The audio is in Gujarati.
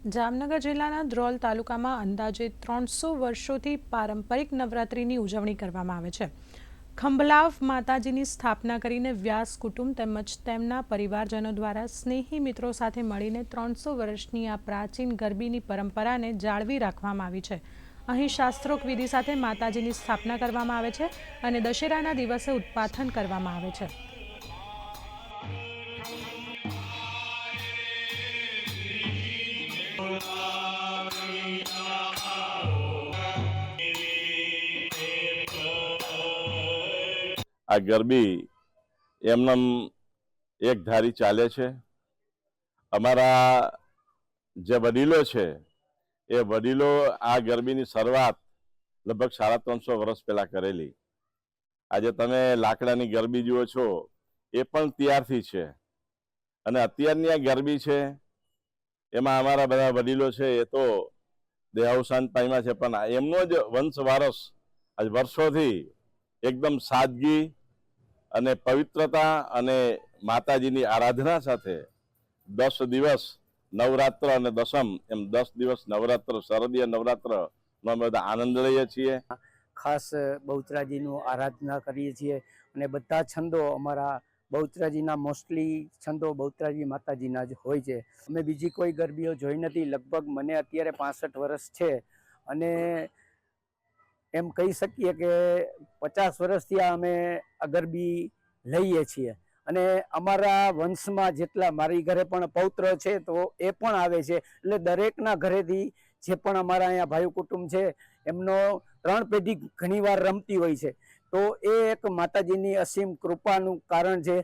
જામનગર જિલ્લાના ધ્રોલ તાલુકામાં અંદાજે 300 વર્ષોથી પારંપરિક નવરાત્રિની ઉજવણી કરવામાં આવે છે। ખંભલાવ માતાજીની સ્થાપના કરીને વ્યાસ કુટુંબ તેમજ તેમના પરિવારજનો દ્વારા સ્નેહી મિત્રો સાથે મળીને 300 વર્ષની આ પ્રાચીન ગરબીની પરંપરાને જાળવી રાખવામાં આવી છે। અહીં શાસ્ત્રોક્ત વિધિ સાથે માતાજીની સ્થાપના કરવામાં આવે છે અને દશેરાના દિવસે ઉદ્પાથન કરવામાં આવે છે। આ ગરબી એમનેમ એક ધારી ચાલે છે। અમારા જે વડીલો છે એ વડીલો આ ગરબીની શરૂઆત લગભગ 350 વર્ષ પહેલા કરેલી। આજે તમે લાકડાની ગરબી જુઓ છો એ પણ ત્યારથી છે અને અત્યારની આ ગરબી છે એમાં અમારા બધા વડીલો છે એ તો દેહાવસાન પામ્યા છે, પણ એમનો જ વંશ વારસ આજ વર્ષોથી એકદમ સાદગી અને પવિત્રતા અને માતાજીની આરાધના સાથે 10 દિવસ નવરાત્ર અને દસમ એમ 10 દિવસ નવરાત્ર શારદીય નવરાત્રનો અમે બધા આનંદ લઈએ છીએ। ખાસ બહુચરાજીનું આરાધના કરીએ છીએ અને બધા છંદો અમારા બહુચરાજીના મોસ્ટલી છંદો બહુચરાજી માતાજીના જ હોય છે। અમે બીજી કોઈ ગરબીઓ જોઈ નથી। લગભગ મને અત્યારે 65 વર્ષ છે અને એમ કહી શકીએ કે 50 વર્ષથી અમે આ ગરબી લઈએ છીએ અને અમારા વંશમાં જેટલા મારી ઘરે પણ પૌત્ર છે તો એ પણ આવે છે, એટલે દરેકના ઘરેથી જે પણ અમારા અહીંયા ભાઈ કુટુંબ છે એમનો 3 પેઢી ઘણીવાર રમતી હોય છે, તો એ એક માતાજીની અસીમ કૃપાનું કારણ છે।